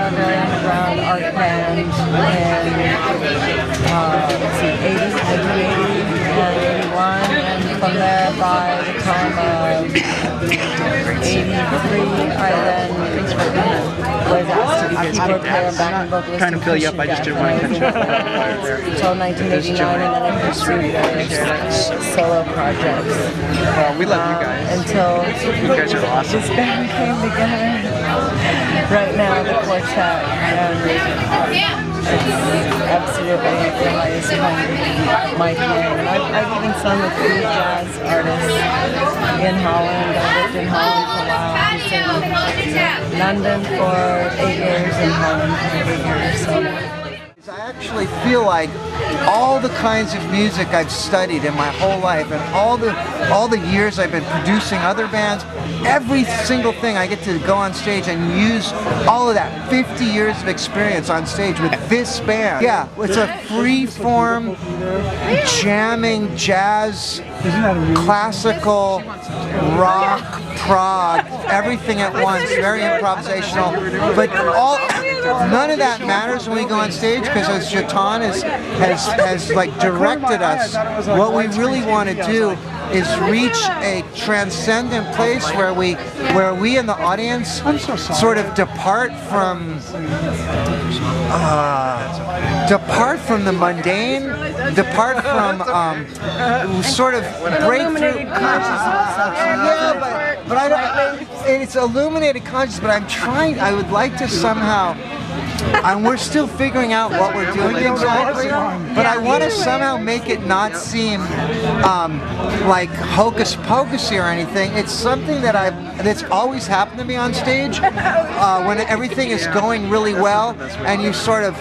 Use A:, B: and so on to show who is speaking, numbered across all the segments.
A: Very underground art band in, let's see, 1980 and 81, and from there by the time of 83, I then was asked to be keyboard player, backing vocalist,
B: trying to fill you up, I just didn't want to cut you off there.
A: Until 1989, and then I pursued various solo projects.
B: Well, we love you guys.
A: Until
B: you guys are awesome.
A: This band came together. Right now, the quartet, and it's absolutely the highest point of my career. I've even sung with three jazz artists in Holland. I lived in Holland for a while. I was in London for 8 years, and Holland for 8 years. So.
C: I actually feel like all the kinds of music I've studied in my whole life, and all the years I've been producing other bands, every single thing I get to go on stage and use all of that 50 years of experience on stage with this band. Yeah, it's a free-form, jamming, jazz, classical, rock, prog, everything at once, very improvisational, but none of that matters when we go on stage, because as Gitane has like directed us, what we really want to do is reach a transcendent place where we in the audience sort of depart from the mundane, depart from sort of break through consciousness. Yeah, but I don't. It's illuminated consciousness. But I would like to somehow. And we're still figuring out what we're doing exactly, but I want to somehow make it not seem like hocus pocusy or anything. It's something that's always happened to me on stage when everything is going really well, and you sort of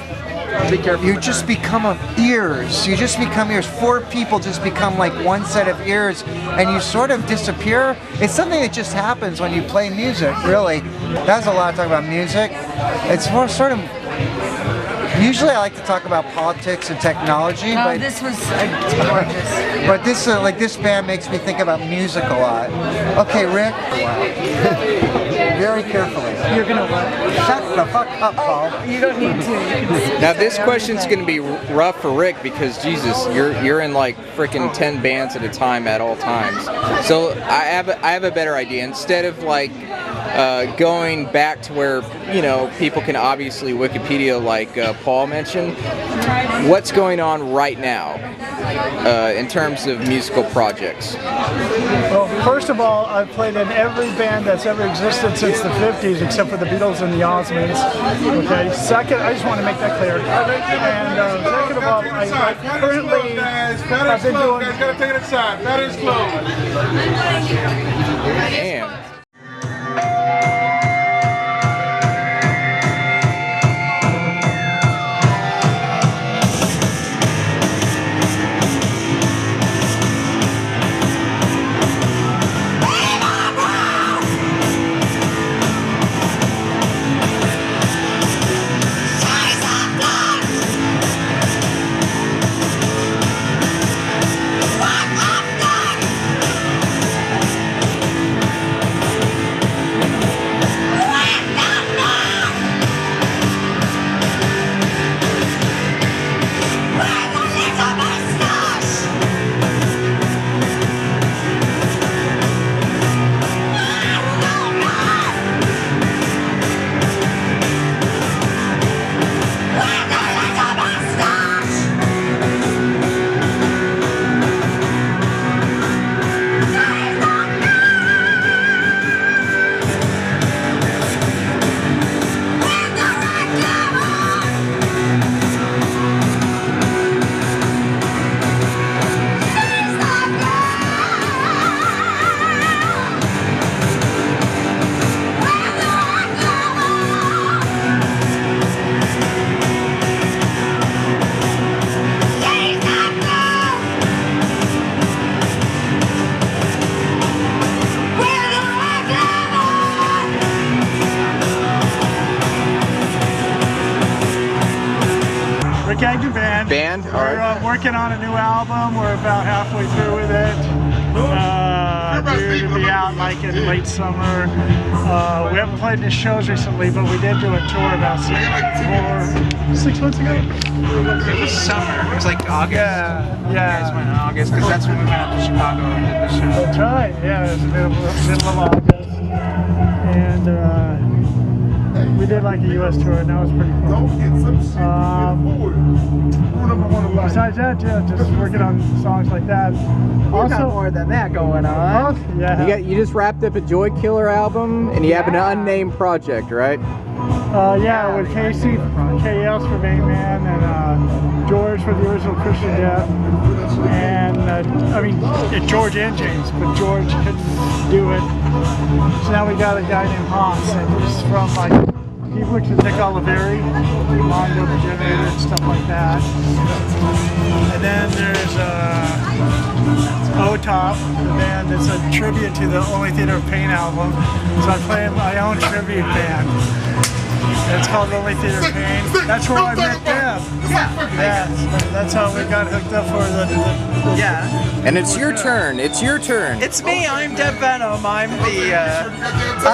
C: you just become ears. You just become ears. Four people just become like one set of ears, and you sort of disappear. It's something that just happens when you play music, really. That's a lot of talk about music. It's more sort of. Usually I like to talk about politics and technology, but
A: this was gorgeous.
C: But this band makes me think about music a lot. Okay, Rick. Very carefully.
A: You're gonna what?
C: Shut the fuck up, Paul.
A: You don't need to.
D: Now this question's gonna be rough for Rick, because Jesus, you're in like freaking 10 bands at a time at all times. So I have a better idea. Instead of like going back to where people can obviously Wikipedia, like Paul mentioned, what's going on right now in terms of musical projects?
E: Well, first of all, I've played in every band that's ever existed since the 50s, except for the Beatles and the Osmonds. Okay. Second, I just want to make that clear. And second of all, I currently I've been doing. Guys, gotta take it inside. That is closed.
D: Damn.
E: Rockin Band.
D: Band? All
E: We're
D: right.
E: working on a new album. We're about halfway through with it. Due to be out like in late summer. We haven't played any shows recently, but we did do a tour about 6 months ago.
B: It was summer. It was like August.
E: Yeah,
B: You guys went in August because that's when we went out to Chicago and did the show.
E: That's right. Yeah, it was the middle of August, and we did like a U.S. tour, and that was pretty fun. Besides that, yeah, just working on songs like that. Also,
A: more than that going on.
E: yeah.
D: You just wrapped up a Joy Killer album, and you have an unnamed project, right?
E: Yeah, with Casey, KS for Main Man, and George for the original Christian Death, and I mean George and James, but George couldn't do it. So now we got a guy named Haas, and he's from like he works with Nick Oliveri, Mondo the Generator and stuff like that. And then there's O-Top, the band that's a tribute to the Only Theater of Pain album. So I play in my own tribute band. It's called Only Theater of Pain. That's where I met them. Yeah, that's how we got hooked up for the
D: And it's your turn. It's your turn.
F: It's me. I'm Deb Venom. I'm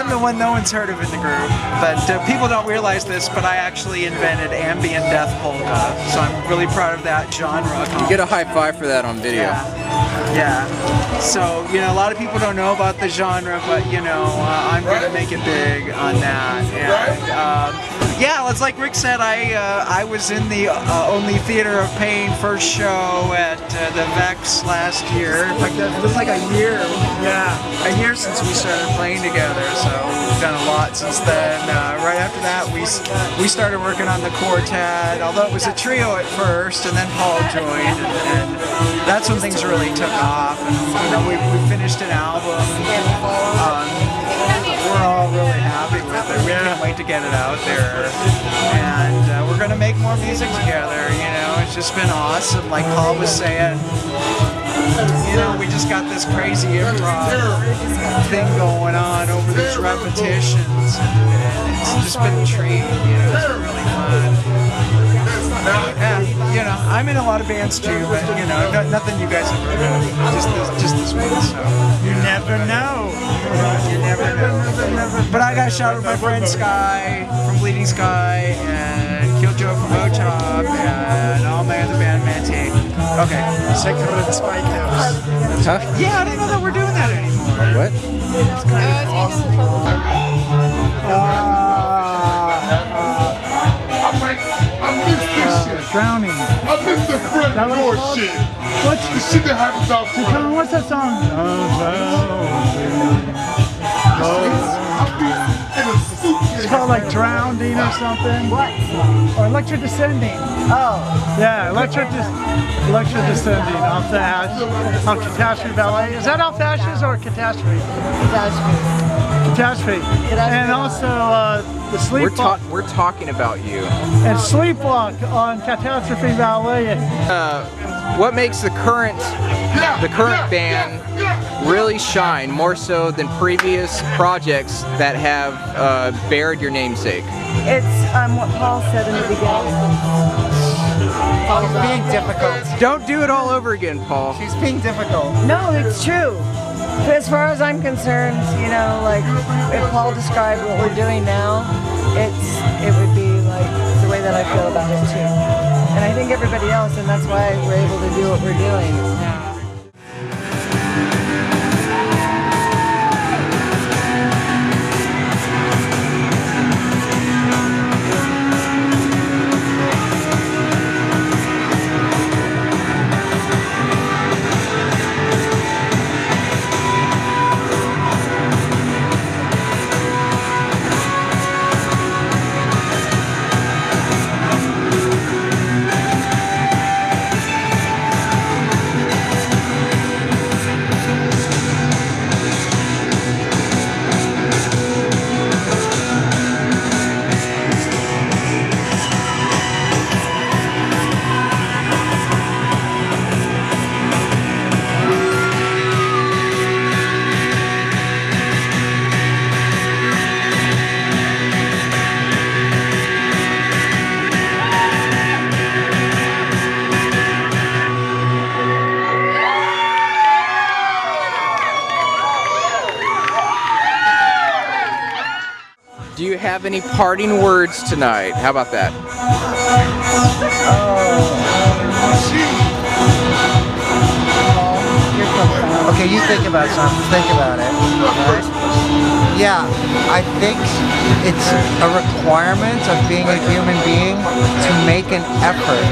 F: the one no one's heard of in the group, but people don't realize this. But I actually invented ambient death polka, so I'm really proud of that genre.
D: You get a high five for that on video.
F: Yeah. So a lot of people don't know about the genre, but I'm gonna make it big on that. And yeah, it's like Rick said. I was in the Only Theater of Pain first show at the Vex last year. In fact, it was like a year. Yeah, a year since we started playing together. So we've done a lot since then. Right after that, we started working on the quartet. Although it was a trio at first, and then Paul joined, and that's when things really took off. And we finished an album. We're all really happy with it. We can't wait to get it out there. And we're going to make more music together. It's just been awesome. Like Paul was saying, we just got this crazy improv thing going on over these repetitions. And it's just been a treat. It's been really fun. Yeah, I'm in a lot of bands too, but nothing you guys have heard of. Just this one. So you never know. You never know. But I got shot with my friend Sky from Bleeding Sky, and Killjoy from O-Top, and all my other bandmates. Okay. Sacred Spike House.
D: Huh?
F: Yeah, I don't know that we're doing that anymore.
D: What?
E: Drowning.
G: I missed the front door shit.
E: What's
G: The shit that happens out front.
E: Colin, what's that song? It's called like Drowning or something. What? Or Electric Descending.
A: Oh.
E: Yeah, Electric Descending off the Ash, off Catastrophe Ballet. Is that off the Ashes or Catastrophe? Catastrophe. And also the Sleepwalk.
D: We're talking about you.
E: And Sleepwalk on Catastrophe Ballet.
D: What makes the current band really shine more so than previous projects that have bared your namesake?
A: It's what Paul said in the beginning.
C: She's being difficult.
D: Don't do it all over again, Paul.
C: She's being difficult.
A: No, it's true. As far as I'm concerned, like if Paul described what we're doing now, it would be like the way that I feel about it too. And I think everybody else, and that's why we're able to do what we're doing.
D: have any parting words tonight? How about that?
C: Okay, you think about something. Think about it. Right? Yeah, I think it's a requirement of being a human being to make an effort.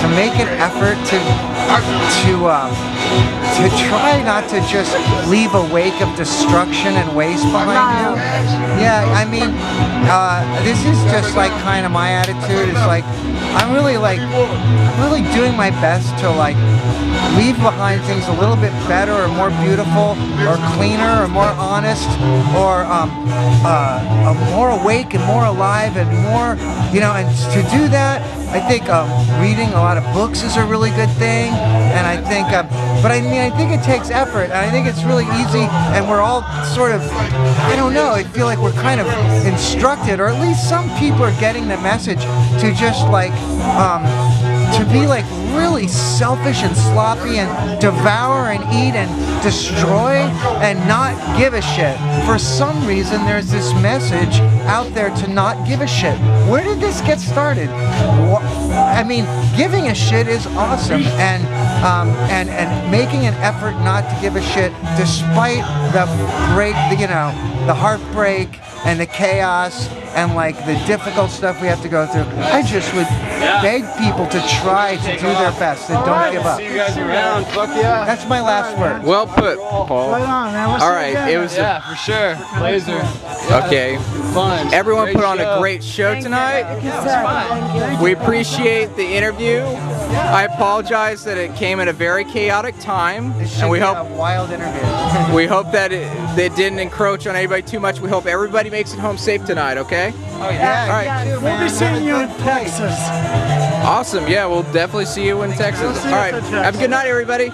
C: To make an effort to try not to just leave a wake of destruction and waste behind you. Yeah, I mean, this is just like kind of my attitude. It's like I'm really doing my best to like leave behind things a little bit better or more beautiful or cleaner or more honest or more awake and more alive and more, you know, and to do that, I think reading a lot of books is a really good thing, and I think, but I mean, I think it takes effort, and I think it's really easy, and we're all sort of, I don't know, I feel like we're kind of instructed, or at least some people are getting the message to just like, to be like really selfish and sloppy and devour and eat and destroy and not give a shit. For some reason, there's this message out there to not give a shit. Where did this get started? I mean, giving a shit is awesome, and making an effort not to give a shit, despite the the heartbreak and the chaos and like the difficult stuff we have to go through. I just would beg people to try to do their best and don't give up.
H: See you guys around. Fuck yeah.
C: That's my last word.
D: Well put, Paul.
E: Right on, man.
D: All right, it was
H: For sure. Laser.
D: okay.
H: Fun.
D: Everyone
H: Great
D: put on
H: show.
D: a great show tonight. We appreciate the interview. I apologize that it came at a very chaotic time, and we hope
C: a wild interview.
D: we hope that it didn't encroach on anybody too much. We hope everybody makes it home safe tonight. Okay.
C: Oh yeah.
D: All right.
C: You too,
E: We'll
C: man.
E: be seeing you in Texas.
D: Awesome. Yeah, we'll definitely see you in Texas. All right. Have a good night, everybody.